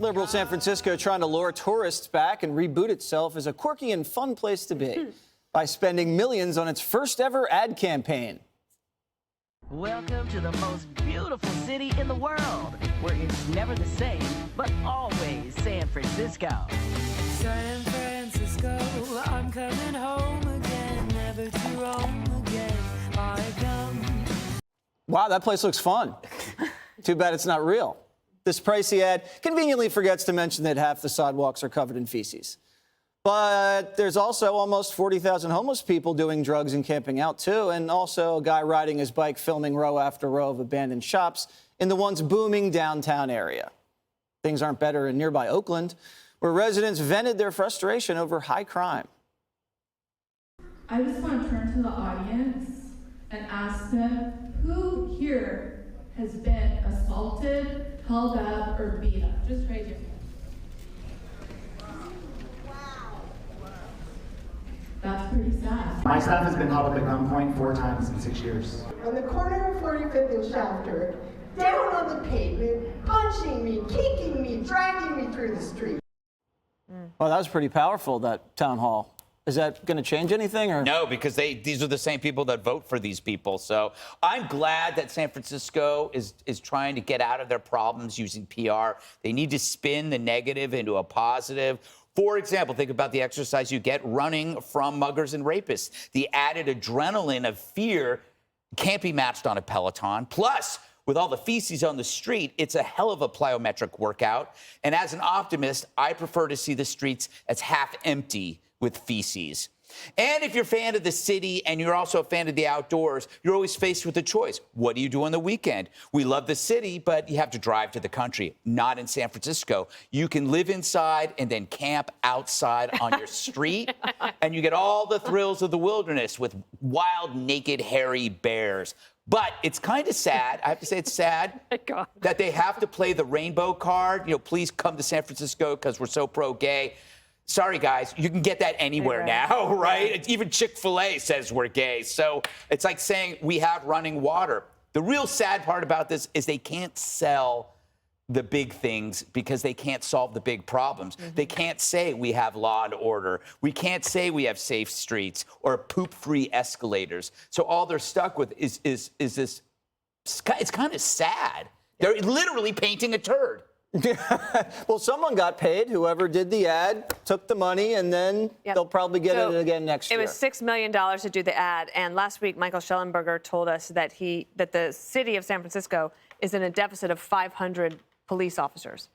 Liberal San Francisco trying to lure tourists back and reboot itself as a quirky and fun place to be by spending millions on its first ever ad campaign. Welcome to the most beautiful city in the world, where it's never the same, but always San Francisco. San Francisco, I'm coming home again, never to roam again. I come. Wow, that place looks fun. Too bad it's not real. This pricey ad conveniently forgets to mention that half the sidewalks are covered in feces. But there's also almost 40,000 homeless people doing drugs and camping out, too, and also a guy riding his bike filming row after row of abandoned shops in the once booming downtown area. Things aren't better in nearby Oakland, where residents vented their frustration over high crime. I just want to turn to the audience and ask them, who here has been assaulted, held up, or beat up? Just raise your hand. That's pretty sad. My staff has been held up at gunpoint 4 times in 6 years. On the corner of 45th and Shafter, down on the pavement, punching me, kicking me, dragging me through the street. Well, that was pretty powerful, that town hall. Is that going to change anything? Or? No, because these are the same people that vote for these people. So I'm glad that San Francisco is trying to get out of their problems using PR. They need to spin the negative into a positive. For example, think about the exercise you get running from muggers and rapists. The added adrenaline of fear can't be matched on a Peloton. Plus, with all the feces on the street, it's a hell of a plyometric workout. And as an optimist, I prefer to see the streets as half empty with feces. And if you're a fan of the city and you're also a fan of the outdoors, you're always faced with a choice. What do you do on the weekend? We love the city, but you have to drive to the country. Not in San Francisco. You can live inside and then camp outside on your street, and you get all the thrills of the wilderness with wild, naked, hairy bears. But it's kind of sad, I have to say it's sad, that they have to play the rainbow card. You know, please come to San Francisco because we're so pro-gay. Sorry, guys, you can get that anywhere now, right? Even Chick-fil-A says we're gay. So it's like saying we have running water. The real sad part about this is they can't sell the big things because they can't solve the big problems. They can't say we have law and order. We can't say we have safe streets or poop-free escalators. So all they're stuck with is this. It's kind of sad. They're literally painting a turd. Well, someone got paid. Whoever did the ad took the money, and then they'll probably get it again next year. It was $6 million to do the ad, and last week Michael Schellenberger told us that the city of San Francisco is in a deficit of 500 police officers.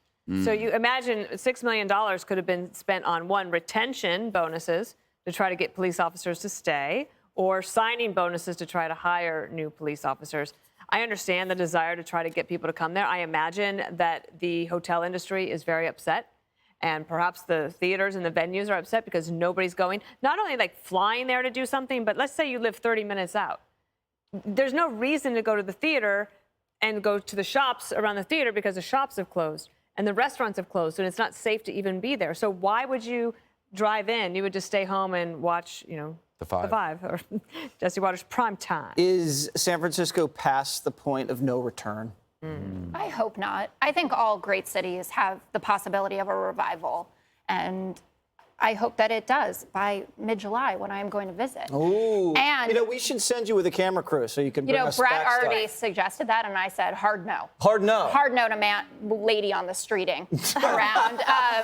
So you imagine $6 million could have been spent on, one, retention bonuses to try to get police officers to stay, or signing bonuses to try to hire new police officers. I understand the desire to try to get people to come there. I imagine that the hotel industry is very upset, and perhaps the theaters and the venues are upset because nobody's going. Not only like flying there to do something, but let's say you live 30 minutes out. There's no reason to go to the theater and go to the shops around the theater because the shops have closed and the restaurants have closed, and it's not safe to even be there. So why would you drive in? You would just stay home and watch, you know, The Five, or Jesse Waters' Prime Time. Is San Francisco past the point of no return? I hope not. I think all great cities have the possibility of a revival, and I hope that it does by mid-July when I'm going to visit. Ooh. And you know, we should send you with a camera crew so you can bring us Brad back already stuff. suggested that, and I said hard no. Hard no. Hard no to lady on the streeting around.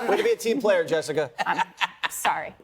Way to be a team player, Jessica. Sorry.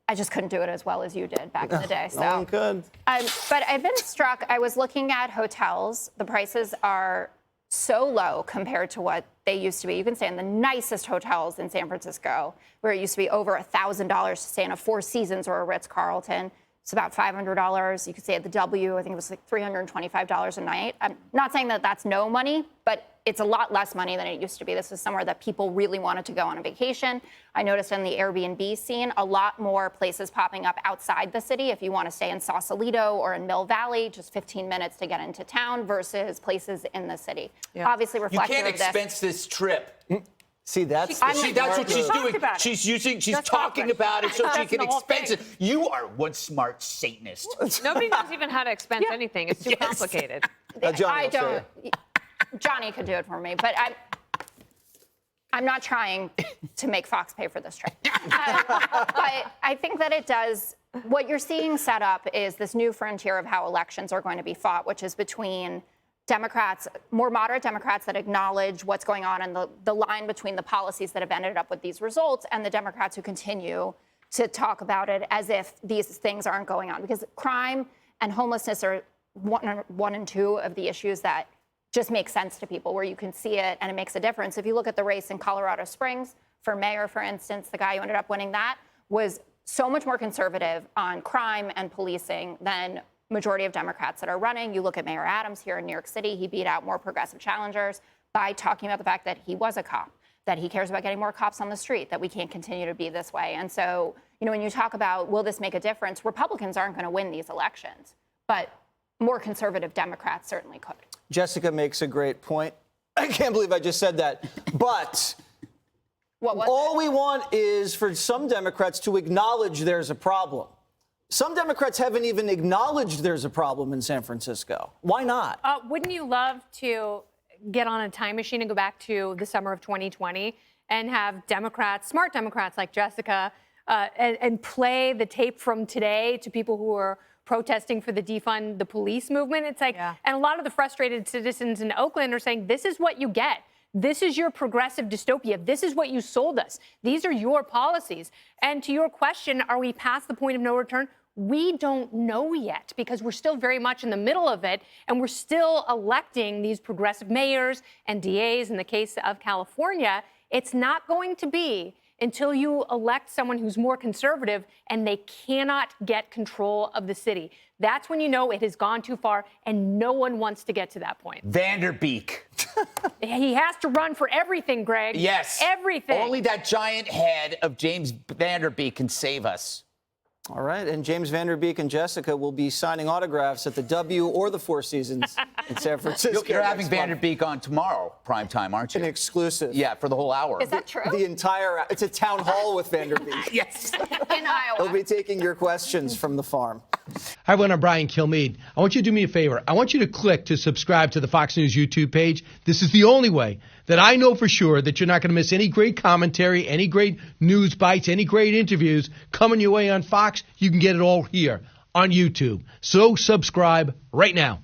I just couldn't do it as well as you did back in the day. So. No one could. But I've been struck. I was looking at hotels. The prices are so low compared to what they used to be. You can stay in the nicest hotels in San Francisco, where it used to be over $1,000 to stay in a Four Seasons or a Ritz-Carlton. It's about $500. You could stay at the W. I think it was like $325 a night. I'm not saying that that's no money, but it's a lot less money than it used to be. This is somewhere that people really wanted to go on a vacation. I noticed in the Airbnb scene, a lot more places popping up outside the city. If you want to stay in Sausalito or in Mill Valley, just 15 minutes to get into town versus places in the city. Obviously reflective of this. You can't expense this trip. See, that's what she's doing. She's talking about it so she can expense it. You are one smart Satanist. Nobody knows even how to expense anything. It's too complicated. Johnny, I don't. Johnny could do it for me, but I'm not trying to make Fox pay for this trip. But I think that it does. What you're seeing set up is this new frontier of how elections are going to be fought, which is between Democrats, more moderate Democrats that acknowledge what's going on and the line between the policies that have ended up with these results and the Democrats who continue to talk about it as if these things aren't going on. Because crime and homelessness are one and two of the issues that just make sense to people, where you can see it and it makes a difference. If you look at the race in Colorado Springs for mayor, for instance, the guy who ended up winning that was so much more conservative on crime and policing than majority of Democrats that are running. You look at Mayor Adams here in New York City, he beat out more progressive challengers by talking about the fact that he was a cop, that he cares about getting more cops on the street, that we can't continue to be this way. And so, when you talk about, will this make a difference? Republicans aren't going to win these elections, but more conservative Democrats certainly could. Jessica makes a great point. I can't believe I just said that. But all we want is for some Democrats to acknowledge there's a problem. Some Democrats haven't even acknowledged there's a problem in San Francisco. Why not? Wouldn't you love to get on a time machine and go back to the summer of 2020 and have Democrats, smart Democrats like Jessica, and play the tape from today to people who are protesting for the defund the police movement? It's like, and a lot of the frustrated citizens in Oakland are saying, this is what you get. This is your progressive dystopia. This is what you sold us. These are your policies. And to your question, are we past the point of no return? We don't know yet, because we're still very much in the middle of it, and we're still electing these progressive mayors and DAs. In the case of California, it's not going to be until you elect someone who's more conservative and they cannot get control of the city. That's when you know it has gone too far, and no one wants to get to that point. Vanderbeek. He has to run for everything, Greg. Yes. Everything. Only that giant head of James Vanderbeek can save us. All right, and James Vanderbeek and Jessica will be signing autographs at the W or the Four Seasons in San Francisco. You're having Vanderbeek on tomorrow, prime time, aren't you? An exclusive. Yeah, for the whole hour. Is that true? The entire, it's a town hall with Vanderbeek. Yes. In Iowa. He'll be taking your questions from the farm. Hi, everyone. I'm Brian Kilmeade. I want you to do me a favor. I want you to click to subscribe to the Fox News YouTube page. This is the only way that I know for sure that you're not going to miss any great commentary, any great news bites, any great interviews coming your way on Fox. You can get it all here on YouTube. So subscribe right now.